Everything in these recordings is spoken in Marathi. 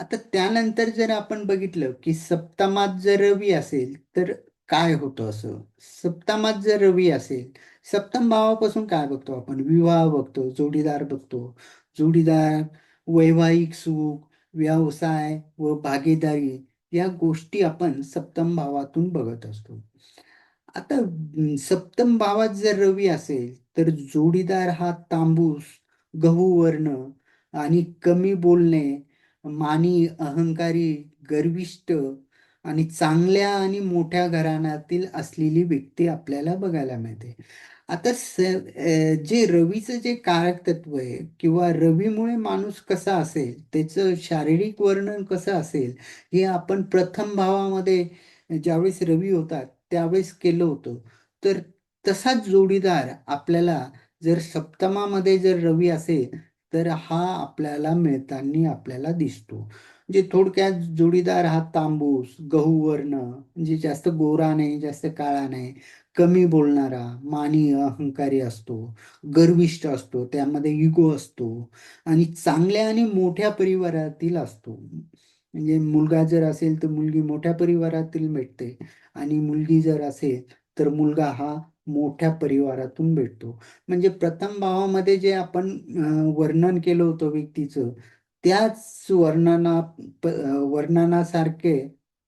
आता त्यानंतर जर आपण बघितलं की सप्तमात जर रवी असेल तर काय होतं असं. सप्तमात जर रवी असेल, सप्तम भावापासून काय बघतो आपण? विवाह बघतो, जोडीदार बघतो. जोडीदार, वैवाहिक सुख, व्यवसाय व भागीदारी या गोष्टी आपण सप्तम भावातून बघत असतो. आता सप्तम भावात जर रवी असेल तर जोडीदार हा तांबूस, गहू वर्ण आणि कमी बोलणे, मानी, अहंकारी, गर्विष्ठ आणि चांगल्या आणि मोठ्या घराण्यातील असलेली व्यक्ती आपल्याला बघायला मिळते. आता जे रवीचं जे कारकतत्व आहे किंवा रवीमुळे माणूस कसा असेल, त्याचं शारीरिक वर्णन कसं असेल, हे आपण प्रथम भावामध्ये ज्यावेळेस रवी होतात त्यावेळेस केलं होतं. तर तसाच जोडीदार आपल्याला जर सप्तमामध्ये जर रवी असेल तर हा आपल्याला मिळताना आपल्याला दिसतो. म्हणजे थोडक्यात जोडीदार हा तांबूस, गहू वर्ण, म्हणजे जास्त गोरा नाही, जास्त काळा नाही, कमी बोलणारा, मानी, अहंकारी असतो, गर्विष्ठ असतो, त्यामध्ये इगो असतो आणि चांगल्या आणि मोठ्या परिवारातील असतो. म्हणजे मुलगा जर असेल तर मुलगी मोठ्या परिवारातील भेटते आणि मुलगी जर असेल तर मुलगा हा मोठ्या परिवारातून भेटतो. म्हणजे प्रथम भावामध्ये जे आपण वर्णन केलं होतं व्यक्तीचं, त्याच वर्णनासारखे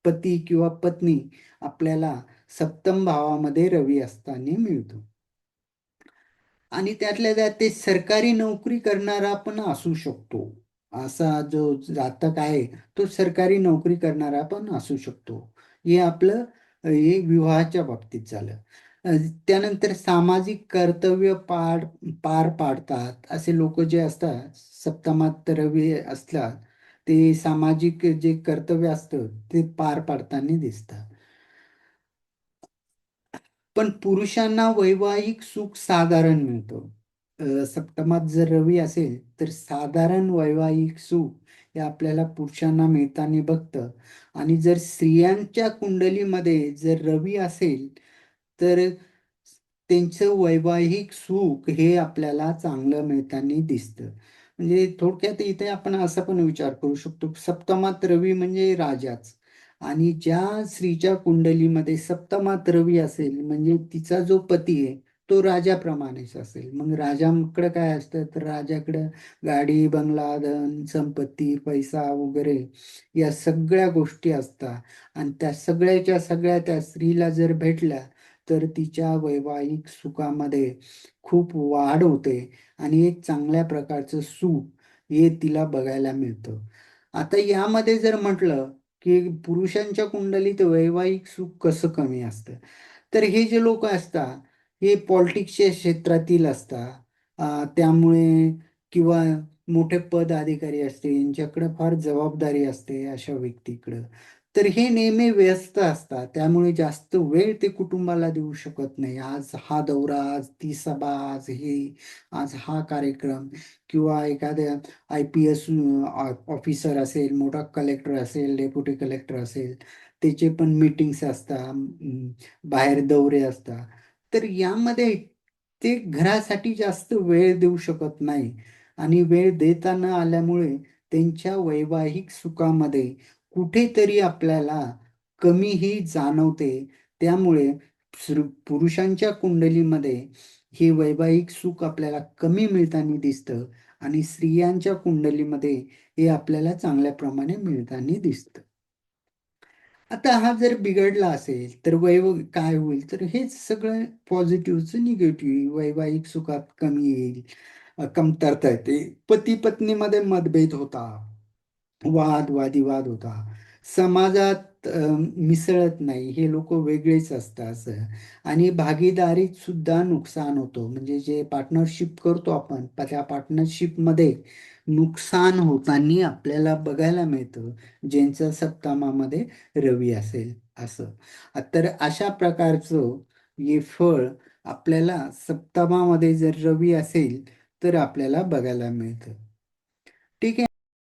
पती किंवा पत्नी आपल्याला सप्तम भावामध्ये रवी असताना मिळतो. आणि त्यातल्या त्यात ते सरकारी नोकरी करणारा पण असू शकतो. असा जो जातक आहे तो सरकारी नोकरी करणारा पण असू शकतो. हे आपलं हे विवाहाच्या बाबतीत झालं. अ, त्यानंतर सामाजिक कर्तव्य पार पाडतात असे लोक जे असतात, सप्तमात रवी असतात, ते सामाजिक जे कर्तव्य असतं ते पार पाडताना दिसतात. पण पुरुषांना वैवाहिक सुख साधारण मिळतं. सप्तमात जर रवी असेल तर साधारण वैवाहिक सुख हे आपल्याला पुरुषांना मिळताना बघतं. आणि जर स्त्रियांच्या कुंडलीमध्ये जर रवी असेल तर त्यांचं वैवाहिक सुख हे आपल्याला चांगलं मिळताना दिसतं. म्हणजे थोडक्यात इथे आपण असा पण विचार करू शकतो, सप्तमात रवी म्हणजे राजाच. आणि ज्या स्त्रीच्या कुंडलीमध्ये सप्तमात रवी असेल म्हणजे तिचा जो पती आहे तो राजाप्रमाणेच असेल. मग राजाकडे काय असतं तर राजाकडं गाडी, बंगला, धन, संपत्ती, पैसा वगैरे या सगळ्या गोष्टी असतात. आणि त्या सगळ्याच्या सगळ्या त्या स्त्रीला जर भेटल्या तर तिच्या वैवाहिक सुखामध्ये खूप वाढ होते आणि एक चांगल्या प्रकारचं सुख हे तिला बघायला मिळतं. आता यामध्ये जर म्हटलं की पुरुषांच्या कुंडलीत वैवाहिक सुख कसं कमी असतं, तर हे जे लोक असतात हे पॉलिटिक्सच्या क्षेत्रातील असतात. त्यामुळे किंवा मोठे पद अधिकारी असते यांच्याकडे फार जबाबदारी असते अशा व्यक्तीकडं. तर हे नेहमी व्यस्त असतात, त्यामुळे जास्त वेळ ते कुटुंबाला देऊ शकत नाही. आज हा दौरा, आज ती सभा, आज हा कार्यक्रम, किंवा एखाद्या IPS ऑफिसर असेल, मोठा कलेक्टर असेल, डेप्युटी कलेक्टर असेल, त्याचे पण मीटिंग्स असतात, बाहेर दौरे असतात. तर यामध्ये ते घरासाठी जास्त वेळ देऊ शकत नाही. आणि वेळ देता न आल्यामुळे त्यांच्या वैवाहिक सुखामध्ये कुठेतरी आपल्याला कमीही जाणवते. त्यामुळे पुरुषांच्या कुंडलीमध्ये हे वैवाहिक सुख आपल्याला कमी मिळताना दिसतं आणि स्त्रियांच्या कुंडलीमध्ये हे आपल्याला चांगल्या प्रमाणे मिळताना दिसतं. आता हा जर बिघडला असेल तर काय होईल, तर हेच सगळं पॉझिटिव्हचं निगेटिव्ह, वैवाहिक सुखात कमी येईल, कमतरता येते, पती पत्नीमध्ये मतभेद होता, वादविवाद होता, समाजात मिसळत नाही, हे लोक वेगळेच असतात असं. आणि भागीदारीत सुद्धा नुकसान होतो, म्हणजे जे पार्टनरशिप करतो आपण त्या पार्टनरशिपमध्ये नुकसान होताना आपल्याला बघायला मिळतं, ज्यांचं सप्तमामध्ये रवी असेल असं. तर अशा प्रकारचं हे फळ आपल्याला सप्तमामध्ये जर रवी असेल तर आपल्याला बघायला मिळतं. ठीक आहे.